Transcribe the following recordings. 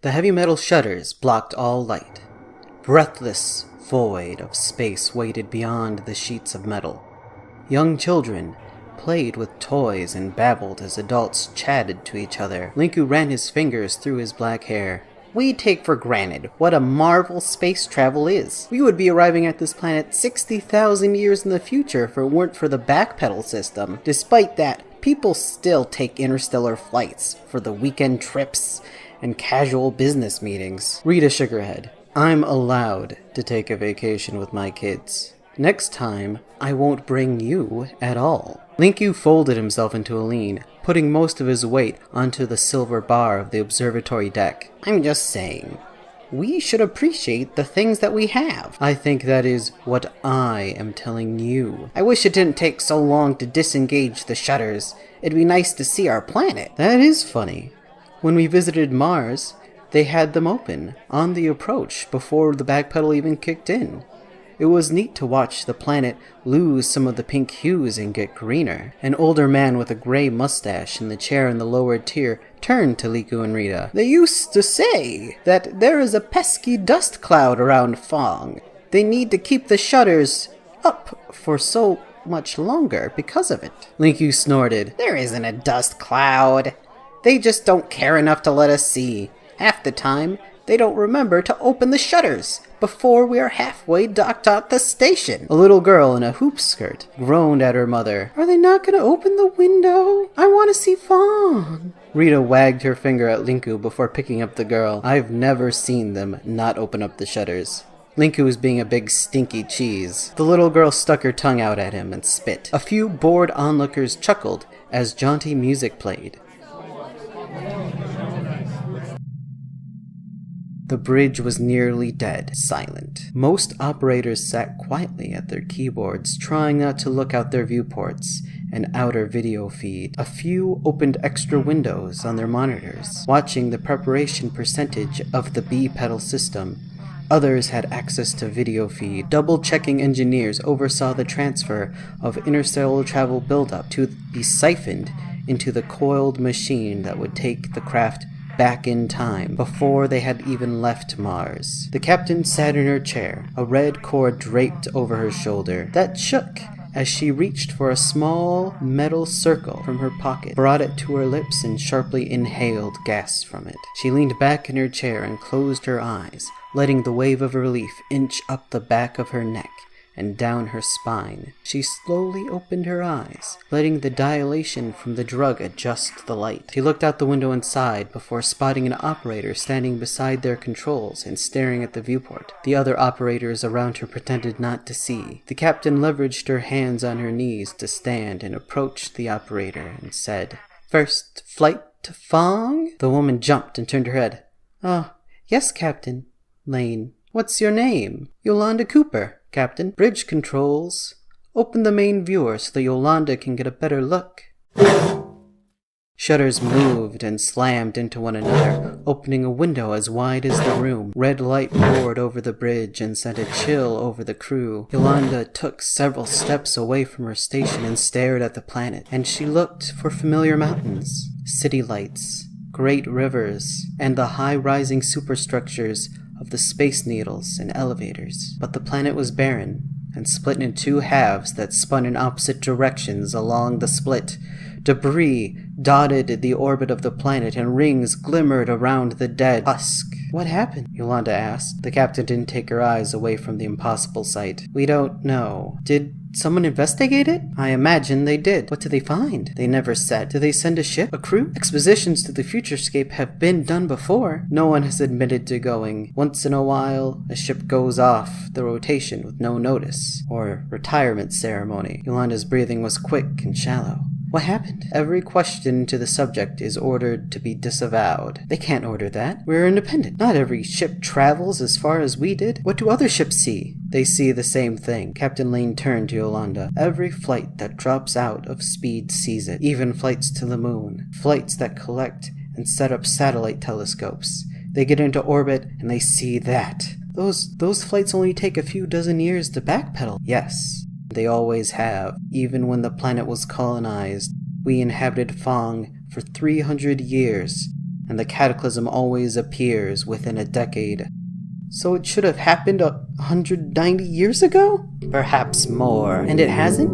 The heavy metal shutters blocked all light. Breathless void of space waited beyond the sheets of metal. Young children played with toys and babbled as adults chatted to each other. Linku ran his fingers through his black hair. We take for granted what a marvel space travel is. We would be arriving at this planet 60,000 years in the future if it weren't for the backpedal system. Despite that, people still take interstellar flights for the weekend trips and casual business meetings. Rita shook her head. I'm allowed to take a vacation with my kids. Next time, I won't bring you at all. Linku folded himself into a lean, putting most of his weight onto the silver bar of the observatory deck. I'm just saying, we should appreciate the things that we have. I think that is what I am telling you. I wish it didn't take so long to disengage the shutters. It'd be nice to see our planet. That is funny. When we visited Mars, they had them open, on the approach, before the backpedal even kicked in. It was neat to watch the planet lose some of the pink hues and get greener. An older man with a gray mustache in the chair in the lower tier turned to Liku and Rita. They used to say that there is a pesky dust cloud around Faung. They need to keep the shutters up for so much longer because of it. Linku snorted. There isn't a dust cloud. They just don't care enough to let us see. Half the time, they don't remember to open the shutters before we are halfway docked at the station. A little girl in a hoop skirt groaned at her mother. Are they not going to open the window? I want to see Fawn. Rita wagged her finger at Linku before picking up the girl. I've never seen them not open up the shutters. Linku was being a big stinky cheese. The little girl stuck her tongue out at him and spit. A few bored onlookers chuckled as jaunty music played. The bridge was nearly dead silent. Most operators sat quietly at their keyboards, trying not to look out their viewports and outer video feed. A few opened extra windows on their monitors, watching the preparation percentage of the B-pedal system. Others had access to video feed. Double-checking engineers oversaw the transfer of interstellar travel buildup to be siphoned into the coiled machine that would take the craft back in time, before they had even left Mars. The captain sat in her chair, a red cord draped over her shoulder, that shook as she reached for a small metal circle from her pocket, brought it to her lips and sharply inhaled gas from it. She leaned back in her chair and closed her eyes, letting the wave of relief inch up the back of her neck and down her spine. She slowly opened her eyes, letting the dilation from the drug adjust the light. She looked out the window inside before spotting an operator standing beside their controls and staring at the viewport. The other operators around her pretended not to see. The captain leveraged her hands on her knees to stand and approached the operator and said, First flight to Faung? The woman jumped and turned her head. Oh, yes, Captain. Lane. What's your name? Yolanda Cooper. Captain, bridge controls. Open the main viewer so that Yolanda can get a better look. Shutters moved and slammed into one another, opening a window as wide as the room. Red light poured over the bridge and sent a chill over the crew. Yolanda took several steps away from her station and stared at the planet, and she looked for familiar mountains, city lights, great rivers, and the high-rising superstructures of the space needles and elevators. But the planet was barren and split in two halves that spun in opposite directions along the split. Debris dotted the orbit of the planet and rings glimmered around the dead husk. What happened? Yolanda asked. The captain didn't take her eyes away from the impossible sight. We don't know. Did someone investigate it? I imagine they did. What did they find? They never said. Did they send a ship? A crew? Expositions to the futurescape have been done before. No one has admitted to going. Once in a while, a ship goes off the rotation with no notice. Or retirement ceremony. Yolanda's breathing was quick and shallow. What happened? Every question to the subject is ordered to be disavowed. They can't order that. We're independent. Not every ship travels as far as we did. What do other ships see? They see the same thing. Captain Lane turned to Yolanda. Every flight that drops out of speed sees it. Even flights to the moon. Flights that collect and set up satellite telescopes. They get into orbit and they see that. Those flights only take a few dozen years to backpedal. Yes. They always have. Even when the planet was colonized, we inhabited Faung for 300 years, and the cataclysm always appears within a decade. So it should have happened 190 years ago? Perhaps more. And it hasn't?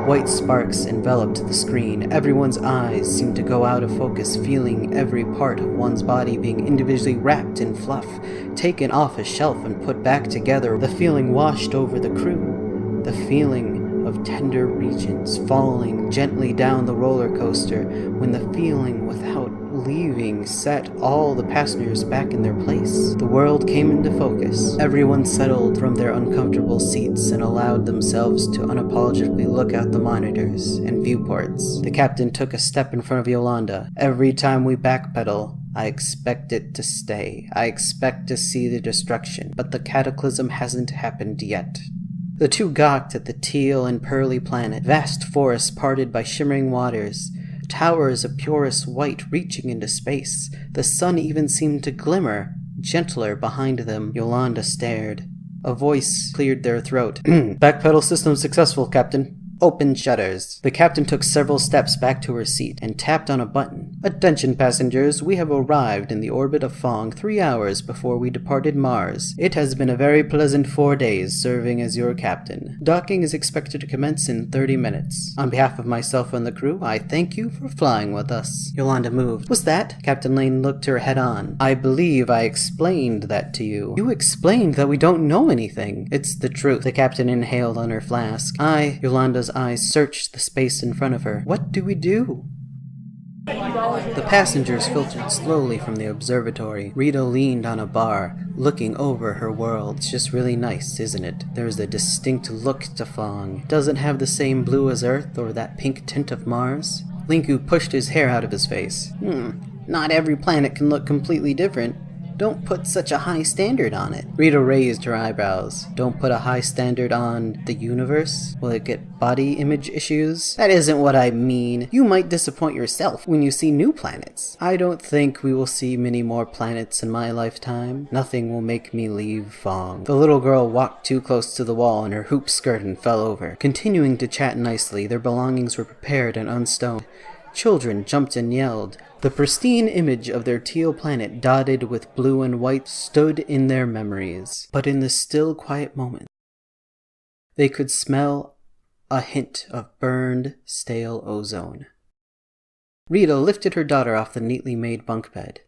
White sparks enveloped the screen. Everyone's eyes seemed to go out of focus, feeling every part of one's body being individually wrapped in fluff, taken off a shelf and put back together. The feeling washed over the crew. The feeling of tender regions falling gently down the roller coaster when the feeling without leaving set all the passengers back in their place. The world came into focus. Everyone settled from their uncomfortable seats and allowed themselves to unapologetically look out the monitors and viewports. The captain took a step in front of Yolanda. Every time we backpedal, I expect it to stay. I expect to see the destruction, but the cataclysm hasn't happened yet. The two gawked at the teal and pearly planet, vast forests parted by shimmering waters, towers of purest white reaching into space. The sun even seemed to glimmer, gentler behind them. Yolanda stared. A voice cleared their throat. Backpedal system successful, Captain. Open shutters. The captain took several steps back to her seat and tapped on a button. Attention passengers, we have arrived in the orbit of Faung 3 hours before we departed Mars. It has been a very pleasant 4 days serving as your captain. Docking is expected to commence in 30 minutes. On behalf of myself and the crew, I thank you for flying with us. Yolanda moved. What's that? Captain Lane looked her head on. I believe I explained that to you. You explained that we don't know anything. It's the truth. The captain inhaled on her flask. Yolanda's eyes searched the space in front of her. What do we do? The passengers filtered slowly from the observatory. Rita leaned on a bar, looking over her world. It's just really nice, isn't it? There's a distinct look to Faung. Doesn't have the same blue as Earth or that pink tint of Mars. Linku pushed his hair out of his face. Not every planet can look completely different. Don't put such a high standard on it. Rita raised her eyebrows. Don't put a high standard on the universe? Will it get body image issues? That isn't what I mean. You might disappoint yourself when you see new planets. I don't think we will see many more planets in my lifetime. Nothing will make me leave Faung. The little girl walked too close to the wall in her hoop skirt and fell over. Continuing to chat nicely, their belongings were prepared and unstoned. Children jumped and yelled. The pristine image of their teal planet dotted with blue and white stood in their memories. But in the still quiet moment, they could smell a hint of burned, stale ozone. Rita lifted her daughter off the neatly made bunk bed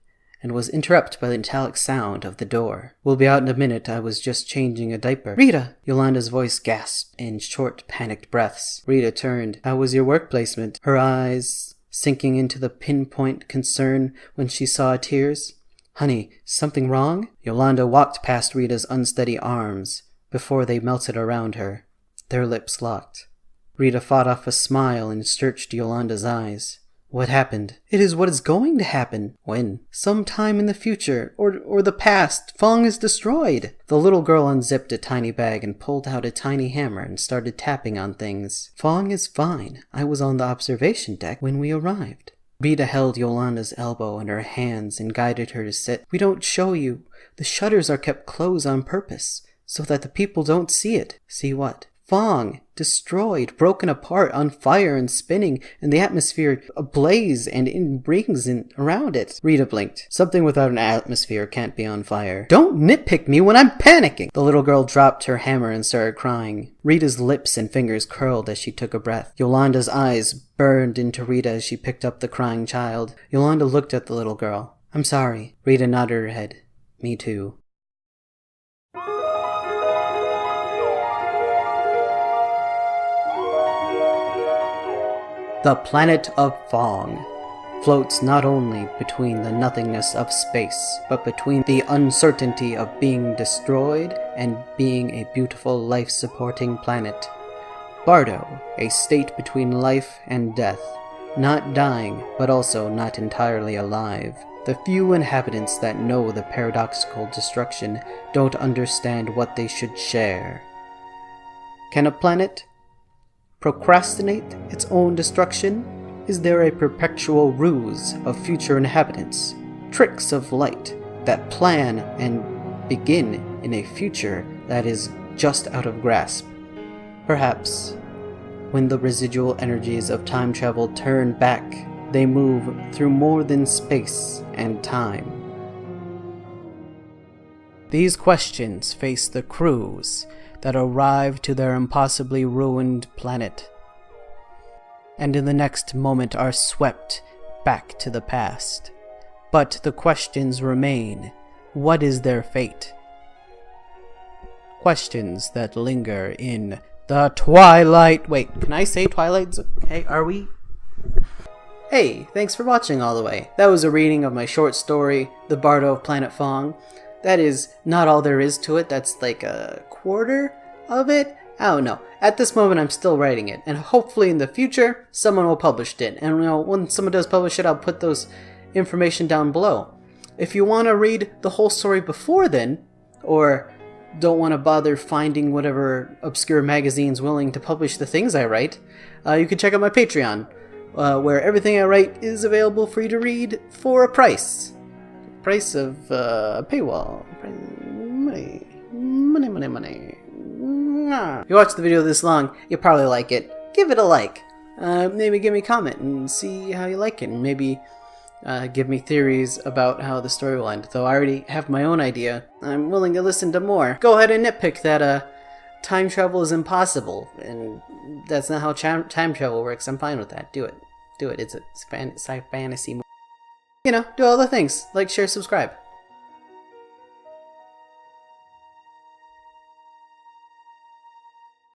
and was interrupted by the metallic sound of the door. We'll be out in a minute. I was just changing a diaper. Rita! Yolanda's voice gasped in short, panicked breaths. Rita turned. How was your work placement? Her eyes sinking into the pinpoint concern when she saw tears. Honey, something wrong? Yolanda walked past Rita's unsteady arms before they melted around her. Their lips locked. Rita fought off a smile and searched Yolanda's eyes. What happened? It is what is going to happen. When? Sometime in the future, or the past. Faung is destroyed. The little girl unzipped a tiny bag and pulled out a tiny hammer and started tapping on things. Faung is fine. I was on the observation deck when we arrived. Rita held Yolanda's elbow in her hands and guided her to sit. We don't show you. The shutters are kept closed on purpose, so that the people don't see it. See what? Faung, destroyed, broken apart, on fire and spinning, and the atmosphere ablaze and in rings around it. Rita blinked. Something without an atmosphere can't be on fire. Don't nitpick me when I'm panicking! The little girl dropped her hammer and started crying. Rita's lips and fingers curled as she took a breath. Yolanda's eyes burned into Rita as she picked up the crying child. Yolanda looked at the little girl. I'm sorry. Rita nodded her head. Me too. The planet of Faung floats not only between the nothingness of space, but between the uncertainty of being destroyed and being a beautiful life-supporting planet. Bardo, a state between life and death, not dying, but also not entirely alive. The few inhabitants that know the paradoxical destruction don't understand what they should share. Can a planet procrastinate its own destruction? Is there a perpetual ruse of future inhabitants, tricks of light that plan and begin in a future that is just out of grasp? Perhaps, when the residual energies of time travel turn back they move through more than space and time. These questions face the crews that arrive to their impossibly ruined planet, and in the next moment are swept back to the past. But the questions remain. What is their fate? Questions that linger in the twilight. Wait, can I say twilight? Hey, are we? Hey, thanks for watching all the way. That was a reading of my short story, The Bardo of Planet Faung. That is not all there is to it. That's like a quarter of it. I don't know. At this moment, I'm still writing it, and hopefully in the future, someone will publish it. And when someone does publish it, I'll put those information down below. If you want to read the whole story before then, or don't want to bother finding whatever obscure magazine's willing to publish the things I write, you can check out my Patreon, where everything I write is available for you to read for a price. Price of paywall. Money. If you watch the video this long, you'll probably like it. Give it a like. Maybe give me a comment and see how you like it. And maybe give me theories about how the story will end. Though I already have my own idea, I'm willing to listen to more. Go ahead and nitpick that time travel is impossible, and that's not how time travel works. I'm fine with that. Do it. Do it. It's a fantasy movie. You know, do all the things. Like, share, subscribe.